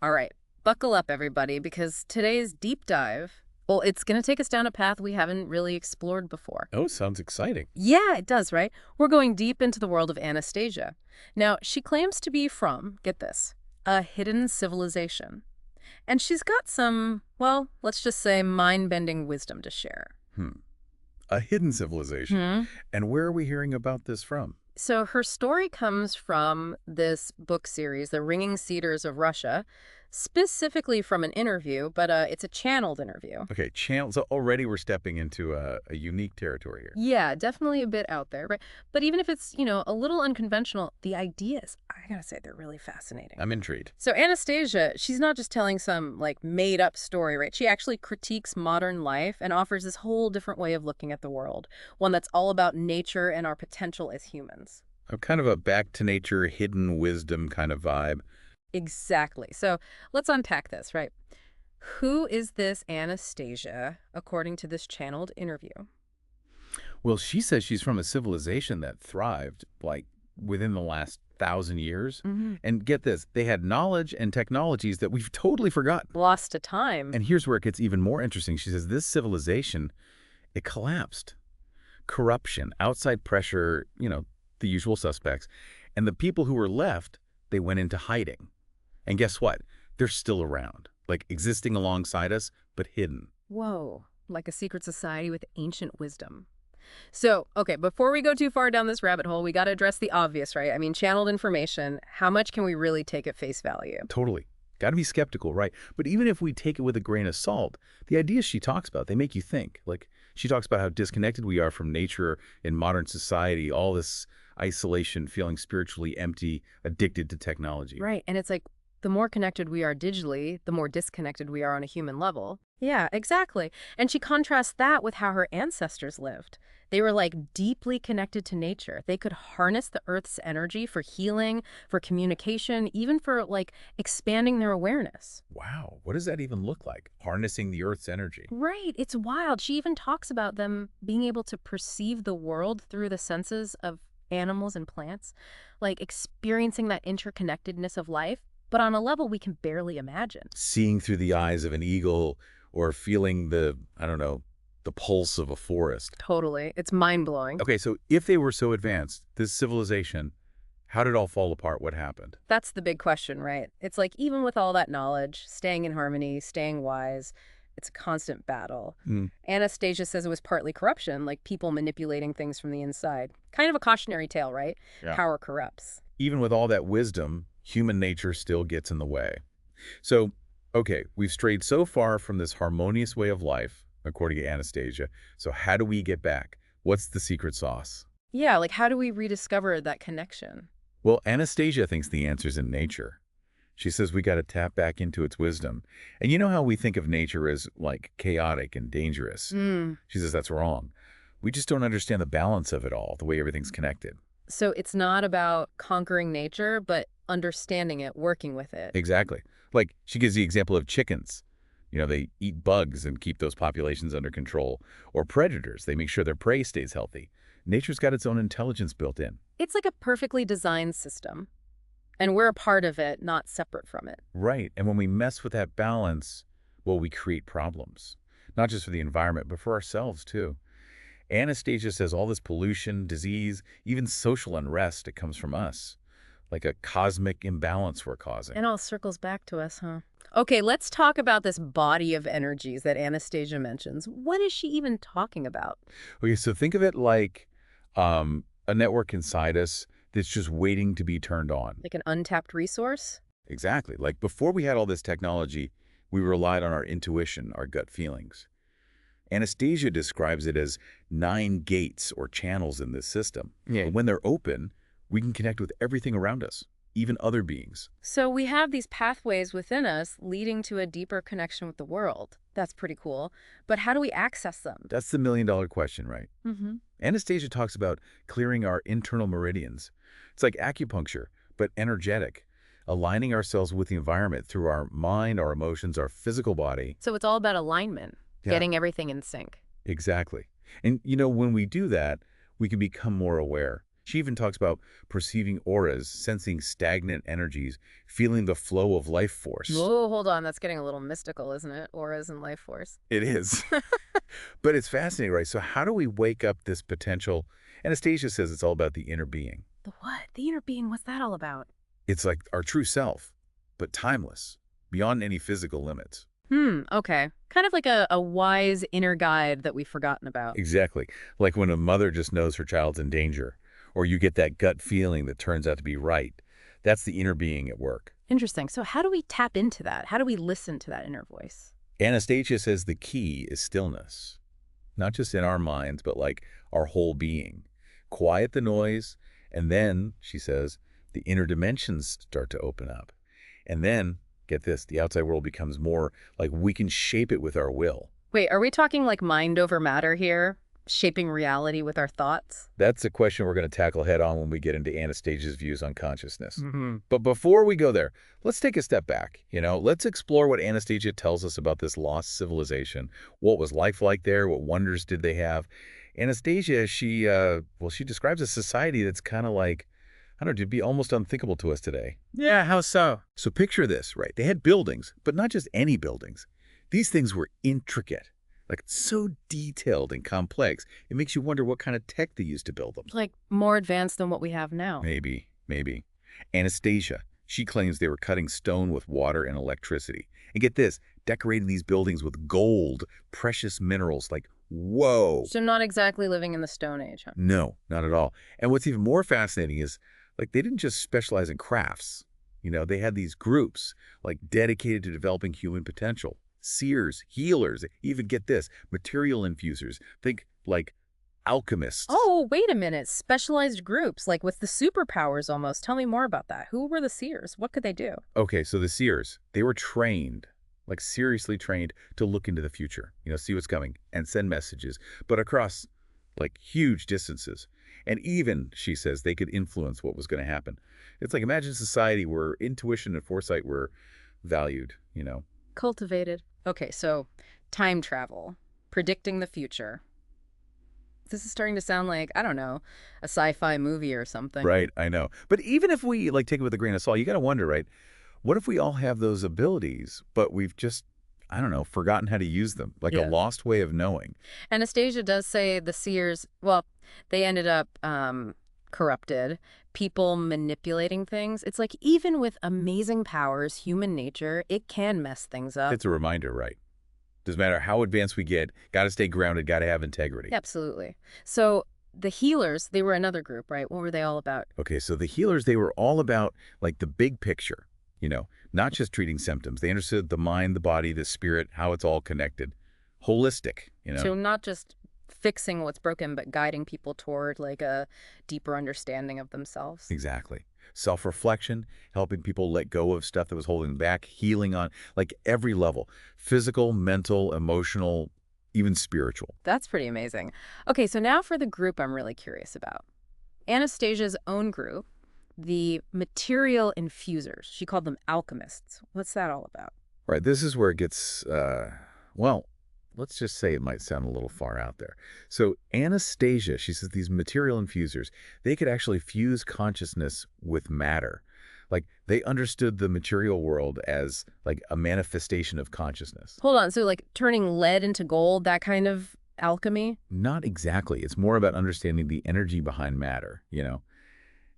All right, buckle up, everybody, because today's deep dive, well, it's going to take us down a path we haven't really explored before. Oh, sounds exciting. Yeah, it does, right? We're going deep into the world of Anastasia. Now, she claims to be from, get this, a hidden civilization. And she's got some, well, let's just say mind-bending wisdom to share. Hmm. A hidden civilization. Hmm? And where are we hearing about this from? So her story comes from this book series, The Ringing Cedars of Russia, specifically from an interview, but it's a channeled interview. Okay, channel. So already we're stepping into a unique territory here. Yeah, definitely a bit out there, right? But even if it's, a little unconventional, the ideas, I gotta say, they're really fascinating. I'm intrigued. So Anastasia, she's not just telling some, made-up story, right? She actually critiques modern life and offers this whole different way of looking at the world, one that's all about nature and our potential as humans. I'm kind of a back to nature, hidden wisdom kind of vibe. Exactly. So let's unpack this, right? Who is this Anastasia, according to this channeled interview? Well, she says she's from a civilization that thrived, within the last 1,000 years. Mm-hmm. And get this, they had knowledge and technologies that we've totally forgotten. Lost to time. And here's where it gets even more interesting. She says this civilization, it collapsed. Corruption, outside pressure, the usual suspects. And the people who were left, they went into hiding. And guess what? They're still around, existing alongside us, but hidden. Whoa, like a secret society with ancient wisdom. So, okay, before we go too far down this rabbit hole, we got to address the obvious, right? I mean, channeled information, how much can we really take at face value? Totally. Got to be skeptical, right? But even if we take it with a grain of salt, the ideas she talks about, they make you think. She talks about how disconnected we are from nature in modern society, all this isolation, feeling spiritually empty, addicted to technology. Right, and it's like, the more connected we are digitally, the more disconnected we are on a human level. Yeah, exactly. And she contrasts that with how her ancestors lived. They were deeply connected to nature. They could harness the Earth's energy for healing, for communication, even for expanding their awareness. Wow, what does that even look like? Harnessing the Earth's energy. Right, it's wild. She even talks about them being able to perceive the world through the senses of animals and plants, experiencing that interconnectedness of life, but on a level we can barely imagine. Seeing through the eyes of an eagle or feeling the pulse of a forest. Totally. It's mind-blowing. Okay, so if they were so advanced, this civilization, how did it all fall apart? What happened? That's the big question, right? It's even with all that knowledge, staying in harmony, staying wise, it's a constant battle. Mm. Anastasia says it was partly corruption, people manipulating things from the inside. Kind of a cautionary tale, right? Yeah. Power corrupts. Even with all that wisdom, human nature still gets in the way. So, okay, we've strayed so far from this harmonious way of life, according to Anastasia. So how do we get back? What's the secret sauce? Yeah, how do we rediscover that connection? Well, Anastasia thinks the answer's in nature. She says we got to tap back into its wisdom. And you know how we think of nature as, chaotic and dangerous? She says that's wrong. We just don't understand the balance of it all, the way everything's connected. So it's not about conquering nature, but understanding it, working with it. Exactly. She gives the example of chickens. They eat bugs and keep those populations under control. Or predators, they make sure their prey stays healthy. Nature's got its own intelligence built in. It's like a perfectly designed system. And we're a part of it, not separate from it. Right. And when we mess with that balance, well, we create problems. Not just for the environment, but for ourselves, too. Anastasia says all this pollution, disease, even social unrest, it comes from us. Like a cosmic imbalance we're causing. It all circles back to us, huh? Okay, let's talk about this body of energies that Anastasia mentions. What is she even talking about? Okay, so think of it like a network inside us that's just waiting to be turned on. Like an untapped resource? Exactly. Before we had all this technology, we relied on our intuition, our gut feelings. Anastasia describes it as 9 gates or channels in this system. Yeah. But when they're open, we can connect with everything around us, even other beings. So we have these pathways within us leading to a deeper connection with the world. That's pretty cool. But how do we access them? That's the million-dollar question, right? Mm-hmm. Anastasia talks about clearing our internal meridians. It's like acupuncture, but energetic, aligning ourselves with the environment through our mind, our emotions, our physical body. So it's all about alignment, getting everything in sync. Exactly. And, when we do that, we can become more aware. She even talks about perceiving auras, sensing stagnant energies, feeling the flow of life force. Whoa, hold on. That's getting a little mystical, isn't it? Auras and life force. It is. But it's fascinating, right? So how do we wake up this potential? Anastasia says it's all about the inner being. The what? The inner being, what's that all about? It's like our true self, but timeless, beyond any physical limits. Okay. Kind of like a wise inner guide that we've forgotten about. Exactly. Like when a mother just knows her child's in danger, or you get that gut feeling that turns out to be right. That's the inner being at work. Interesting. So how do we tap into that? How do we listen to that inner voice? Anastasia says the key is stillness, not just in our minds, but like our whole being. Quiet the noise, and then, she says, the inner dimensions start to open up. And then, get this, the outside world becomes more like we can shape it with our will. Wait, are we talking like mind over matter here? Shaping reality with our thoughts? That's a question we're going to tackle head on when we get into Anastasia's views on consciousness. Mm-hmm. But before we go there, let's take a step back. Let's explore what Anastasia tells us about this lost civilization. What was life like there? What wonders did they have? Anastasia, she describes a society that's kind of like, I don't know, it'd be almost unthinkable to us today. Yeah, how so? So picture this, right? They had buildings, but not just any buildings. These things were intricate, like so detailed and complex. It makes you wonder what kind of tech they used to build them. Like more advanced than what we have now. Maybe, maybe. Anastasia, she claims they were cutting stone with water and electricity. And get this, decorating these buildings with gold, precious minerals, like, whoa. So not exactly living in the Stone Age, huh? No, not at all. And what's even more fascinating is, like, they didn't just specialize in crafts. They had these groups, like, dedicated to developing human potential. Seers, healers, even get this, material infusers. Think, like, alchemists. Oh, wait a minute. Specialized groups, like with the superpowers almost. Tell me more about that. Who were the seers? What could they do? Okay, so the seers, they were trained, like seriously trained to look into the future, see what's coming and send messages, but across like huge distances. And even, she says, they could influence what was going to happen. It's like, imagine a society where intuition and foresight were valued. Cultivated. Okay, so time travel, predicting the future. This is starting to sound like, I don't know, a sci-fi movie or something. Right, I know. But even if we like take it with a grain of salt, you got to wonder, right? What if we all have those abilities, but we've just, I don't know, forgotten how to use them, like a Yeah. lost way of knowing? Anastasia does say the seers, well, they ended up corrupted, people manipulating things. It's like even with amazing powers, human nature, it can mess things up. It's a reminder, right? Doesn't matter how advanced we get, got to stay grounded, got to have integrity. Absolutely. So the healers, they were another group, right? What were they all about? Okay, so the healers, they were all about like the big picture, not just treating symptoms. They understood the mind, the body, the spirit, how it's all connected. Holistic. So not just fixing what's broken, but guiding people toward like a deeper understanding of themselves. Exactly. Self-reflection, helping people let go of stuff that was holding them back, healing on like every level, physical, mental, emotional, even spiritual. That's pretty amazing. Okay, so now for the group I'm really curious about. Anastasia's own group, the material infusers. She called them alchemists. What's that all about? Right, this is where it gets, well, let's just say it might sound a little far out there. So Anastasia, she says these material infusers, they could actually fuse consciousness with matter. Like they understood the material world as like a manifestation of consciousness. Hold on, so like turning lead into gold, that kind of alchemy? Not exactly. It's more about understanding the energy behind matter,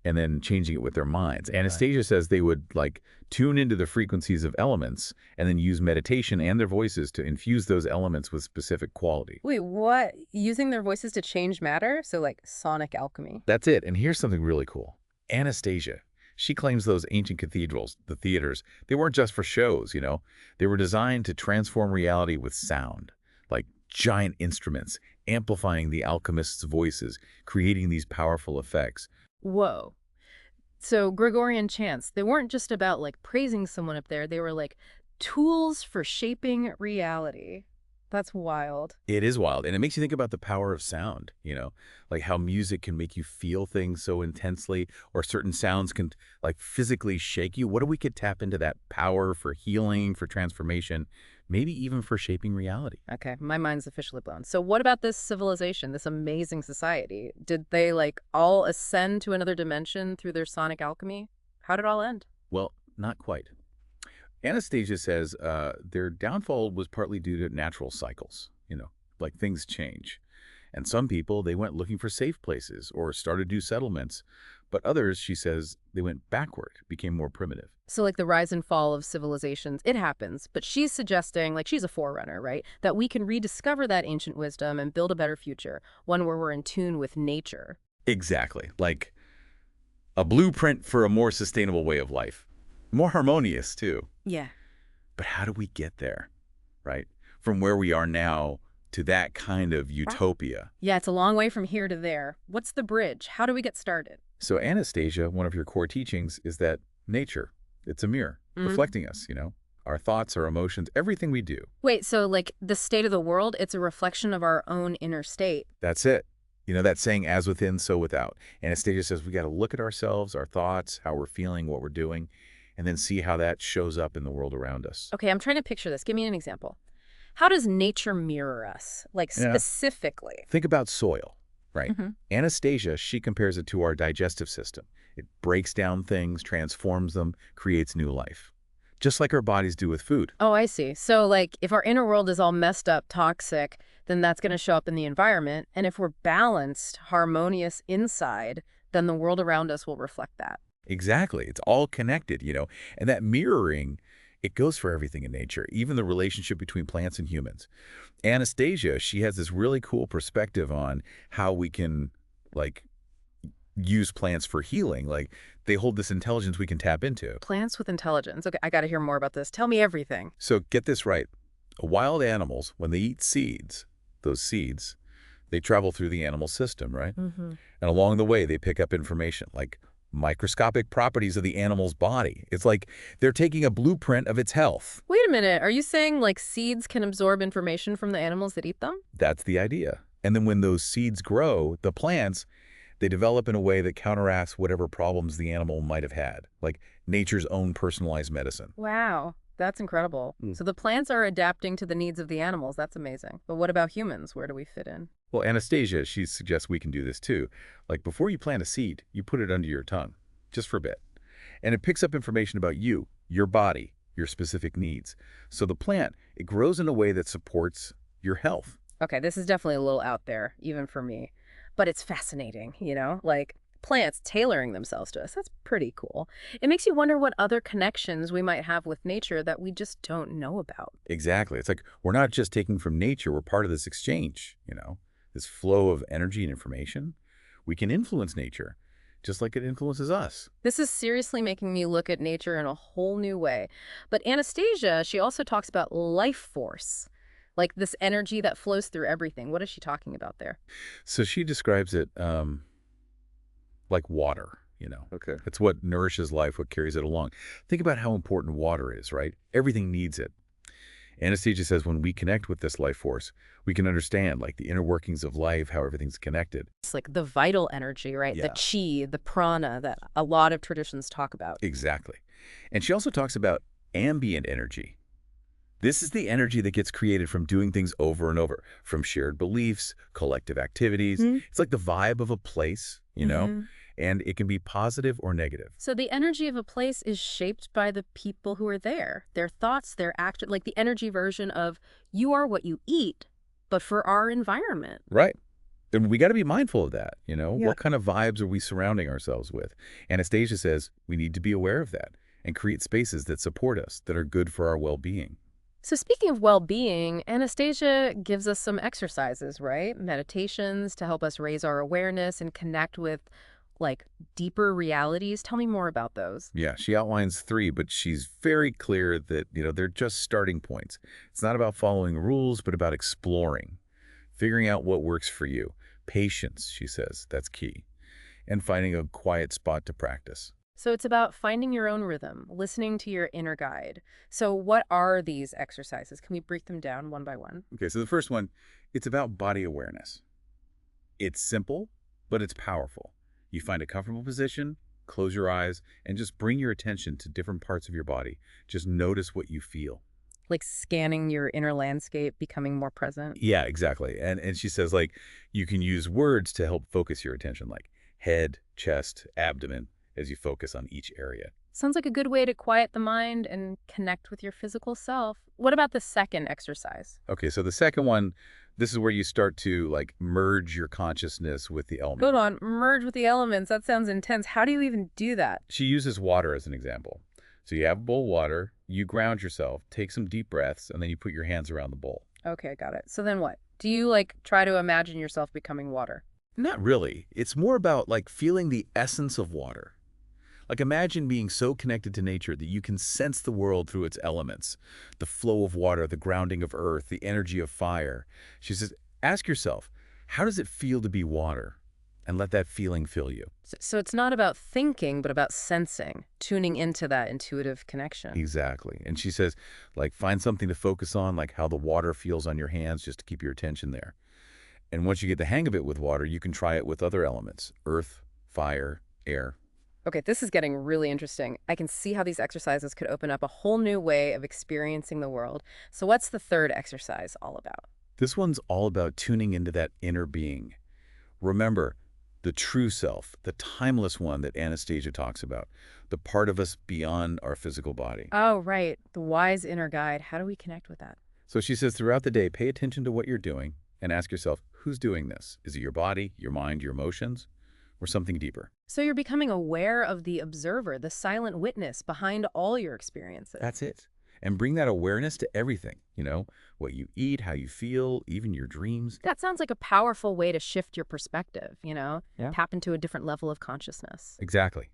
and then changing it with their minds. Anastasia says they would like tune into the frequencies of elements and then use meditation and their voices to infuse those elements with specific quality. Wait, what? Using their voices to change matter? So like sonic alchemy. That's it. And here's something really cool. Anastasia, she claims those ancient cathedrals, the theaters, they weren't just for shows. They were designed to transform reality with sound, like giant instruments, amplifying the alchemists' voices, creating these powerful effects. Whoa. So Gregorian chants, they weren't just about like praising someone up there. They were like tools for shaping reality. That's wild. It is wild, and it makes you think about the power of sound, like how music can make you feel things so intensely, or certain sounds can like physically shake you. What if we could tap into that power for healing, for transformation, maybe even for shaping reality? Okay, my mind's officially blown. So what about this civilization, this amazing society? Did they like all ascend to another dimension through their sonic alchemy? How did it all end? Well, not quite. Anastasia says their downfall was partly due to natural cycles, like things change. And some people, they went looking for safe places or started new settlements. But others, she says, they went backward, became more primitive. So like the rise and fall of civilizations, it happens, but she's suggesting, like she's a forerunner, right? That we can rediscover that ancient wisdom and build a better future, one where we're in tune with nature. Exactly. Like a blueprint for a more sustainable way of life. More harmonious, too. Yeah. But how do we get there, right? From where we are now to that kind of utopia. Yeah, it's a long way from here to there. What's the bridge? How do we get started? So Anastasia, one of your core teachings is that nature, it's a mirror reflecting us, our thoughts, our emotions, everything we do. Wait, so like the state of the world, it's a reflection of our own inner state. That's it. That saying, as within, so without. Anastasia says we got to look at ourselves, our thoughts, how we're feeling, what we're doing, and then see how that shows up in the world around us. Okay, I'm trying to picture this. Give me an example. How does nature mirror us? Like specifically? Think about soil, right? Mm-hmm. Anastasia, she compares it to our digestive system. It breaks down things, transforms them, creates new life. Just like our bodies do with food. Oh, I see. So like if our inner world is all messed up, toxic, then that's going to show up in the environment. And if we're balanced, harmonious inside, then the world around us will reflect that. Exactly. It's all connected, And that mirroring, it goes for everything in nature, even the relationship between plants and humans. Anastasia, she has this really cool perspective on how we can, like, use plants for healing. Like, they hold this intelligence we can tap into. Plants with intelligence. Okay, I got to hear more about this. Tell me everything. So get this right. Wild animals, when they eat seeds, those seeds, they travel through the animal system, right? Mm-hmm. And along the way, they pick up information like microscopic properties of the animal's body. It's like they're taking a blueprint of its health. Wait a minute. Are you saying like seeds can absorb information from the animals that eat them? That's the idea. And then when those seeds grow, the plants, they develop in a way that counteracts whatever problems the animal might have had, like nature's own personalized medicine. Wow. That's incredible. So the plants are adapting to the needs of the animals. That's amazing. But what about humans? Where do we fit in? Well, Anastasia, she suggests we can do this too. Like before you plant a seed, you put it under your tongue, just for a bit. And it picks up information about you, your body, your specific needs. So the plant, it grows in a way that supports your health. Okay, this is definitely a little out there, even for me. But it's fascinating, like plants tailoring themselves to us. That's pretty cool. It makes you wonder what other connections we might have with nature that we just don't know about. Exactly. It's like we're not just taking from nature, we're part of this exchange, this flow of energy and information. We can influence nature just like it influences us. This is seriously making me look at nature in a whole new way. But Anastasia, she also talks about life force, like this energy that flows through everything. What is she talking about there? So she describes it like water, Okay. It's what nourishes life, what carries it along. Think about how important water is, right? Everything needs it. Anastasia says when we connect with this life force, we can understand like the inner workings of life, how everything's connected. It's like the vital energy, right? Yeah. The chi, the prana that a lot of traditions talk about. Exactly. And she also talks about ambient energy. This is the energy that gets created from doing things over and over, from shared beliefs, collective activities. It's like the vibe of a place, and it can be positive or negative. So the energy of a place is shaped by the people who are there, their thoughts, their action, like the energy version of you are what you eat, but for our environment. Right. And we got to be mindful of that, Yeah. What kind of vibes are we surrounding ourselves with? Anastasia says we need to be aware of that and create spaces that support us, that are good for our well-being. So speaking of well-being, Anastasia gives us some exercises, right? Meditations to help us raise our awareness and connect with like deeper realities. Tell me more about those. Yeah, she outlines 3, but she's very clear that, they're just starting points. It's not about following rules, but about exploring, figuring out what works for you. Patience, she says, that's key. And finding a quiet spot to practice. So it's about finding your own rhythm, listening to your inner guide. So what are these exercises? Can we break them down one by one? Okay, so the first one, it's about body awareness. It's simple, but it's powerful. You find a comfortable position, close your eyes, and just bring your attention to different parts of your body. Just notice what you feel. Like scanning your inner landscape, becoming more present. Yeah, exactly. And she says, like, you can use words to help focus your attention, like head, chest, abdomen, as you focus on each area. Sounds like a good way to quiet the mind and connect with your physical self. What about the second exercise? Okay, so the second one, this is where you start to, like, merge your consciousness with the element. Hold on, merge with the elements. That sounds intense. How do you even do that? She uses water as an example. So you have a bowl of water, you ground yourself, take some deep breaths, and then you put your hands around the bowl. Okay, got it. So then what? Do you like try to imagine yourself becoming water? Not really. It's more about, like, feeling the essence of water. Like, imagine being so connected to nature that you can sense the world through its elements. The flow of water, the grounding of earth, the energy of fire. She says, ask yourself, how does it feel to be water? And let that feeling fill you. So it's not about thinking, but about sensing, tuning into that intuitive connection. Exactly. And she says, like, find something to focus on, like how the water feels on your hands, just to keep your attention there. And once you get the hang of it with water, you can try it with other elements, earth, fire, air. Okay, this is getting really interesting. I can see how these exercises could open up a whole new way of experiencing the world. So what's the third exercise all about? This one's all about tuning into that inner being. Remember, the true self, the timeless one that Anastasia talks about, the part of us beyond our physical body. Oh, right. The wise inner guide. How do we connect with that? So she says throughout the day, pay attention to what you're doing and ask yourself, who's doing this? Is it your body, your mind, your emotions, or something deeper? So you're becoming aware of the observer, the silent witness behind all your experiences. That's it. And bring that awareness to everything, what you eat, how you feel, even your dreams. That sounds like a powerful way to shift your perspective, Yeah. tap into a different level of consciousness. Exactly.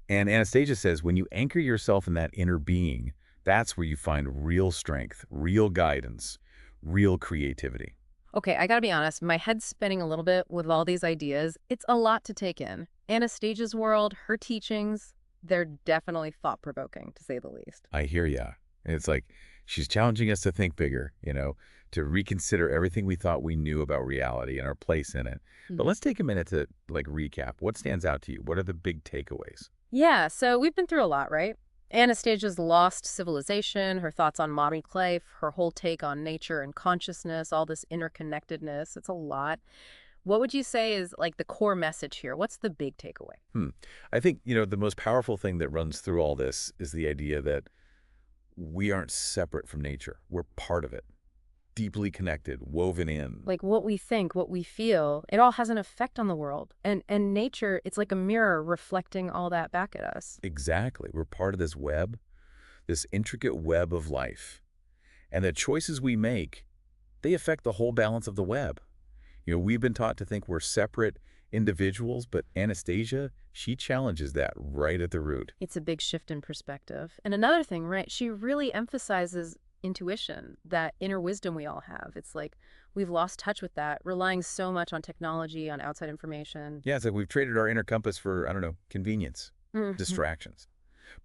And Anastasia says when you anchor yourself in that inner being, that's where you find real strength, real guidance, real creativity. Okay, I gotta be honest, my head's spinning a little bit with all these ideas. It's a lot to take in. Anastasia's world, her teachings, they're definitely thought-provoking, to say the least. I hear ya. It's like she's challenging us to think bigger, to reconsider everything we thought we knew about reality and our place in it. But let's take a minute to, like, recap. What stands out to you? What are the big takeaways? Yeah, so we've been through a lot, right? Anastasia's lost civilization, her thoughts on modern life, her whole take on nature and consciousness, all this interconnectedness. It's a lot. What would you say is like the core message here? What's the big takeaway? I think, the most powerful thing that runs through all this is the idea that we aren't separate from nature. We're part of it, deeply connected, woven in. Like what we think, what we feel, it all has an effect on the world. And nature, it's like a mirror reflecting all that back at us. Exactly. We're part of this web, this intricate web of life. And the choices we make, they affect the whole balance of the web. We've been taught to think we're separate individuals, but Anastasia, she challenges that right at the root. It's a big shift in perspective. And another thing, right, she really emphasizes intuition, that inner wisdom we all have. It's like we've lost touch with that, relying so much on technology, on outside information. Yeah, it's like we've traded our inner compass for, I don't know, convenience, distractions.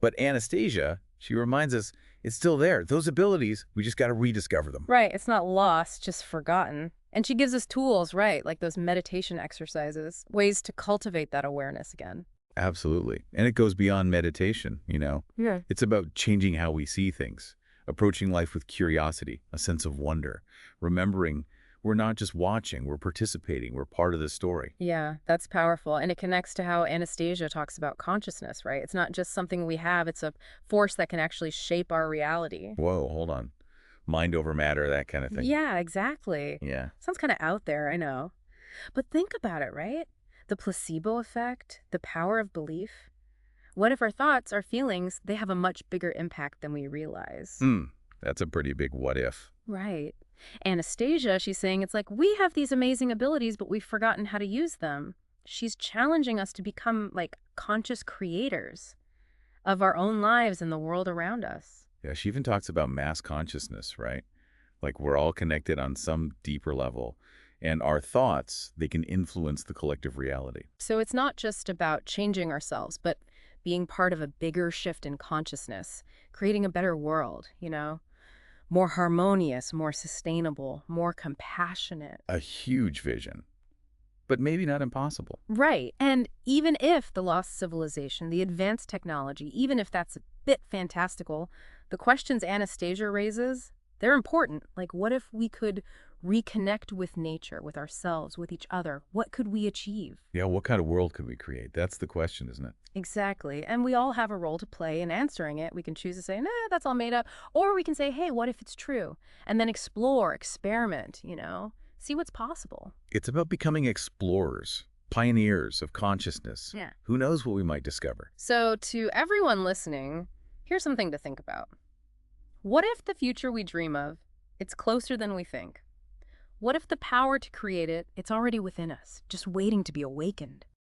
But Anastasia, she reminds us it's still there. Those abilities, we just got to rediscover them. Right, it's not lost, just forgotten. And she gives us tools, right, like those meditation exercises, ways to cultivate that awareness again. Absolutely. And it goes beyond meditation, Yeah. It's about changing how we see things, approaching life with curiosity, a sense of wonder, remembering we're not just watching, we're participating, we're part of the story. Yeah, that's powerful. And it connects to how Anastasia talks about consciousness, right? It's not just something we have, it's a force that can actually shape our reality. Whoa, hold on. Mind over matter, that kind of thing. Yeah, exactly. Yeah. Sounds kind of out there, I know. But think about it, right? The placebo effect, the power of belief. What if our thoughts, our feelings, they have a much bigger impact than we realize? That's a pretty big what if. Right. Anastasia, she's saying it's like we have these amazing abilities, but we've forgotten how to use them. She's challenging us to become like conscious creators of our own lives and the world around us. Yeah, she even talks about mass consciousness, right? Like we're all connected on some deeper level. And our thoughts, they can influence the collective reality. So it's not just about changing ourselves, but being part of a bigger shift in consciousness, creating a better world, more harmonious, more sustainable, more compassionate. A huge vision, but maybe not impossible. Right. And even if the lost civilization, the advanced technology, even if that's a bit fantastical, the questions Anastasia raises, they're important. Like, what if we could reconnect with nature, with ourselves, with each other? What could we achieve? Yeah, what kind of world could we create? That's the question, isn't it? Exactly. And we all have a role to play in answering it. We can choose to say, nah, that's all made up. Or we can say, hey, what if it's true? And then explore, experiment, see what's possible. It's about becoming explorers, pioneers of consciousness. Yeah. Who knows what we might discover? So, to everyone listening, here's something to think about. What if the future we dream of, it's closer than we think? What if the power to create it, it's already within us, just waiting to be awakened?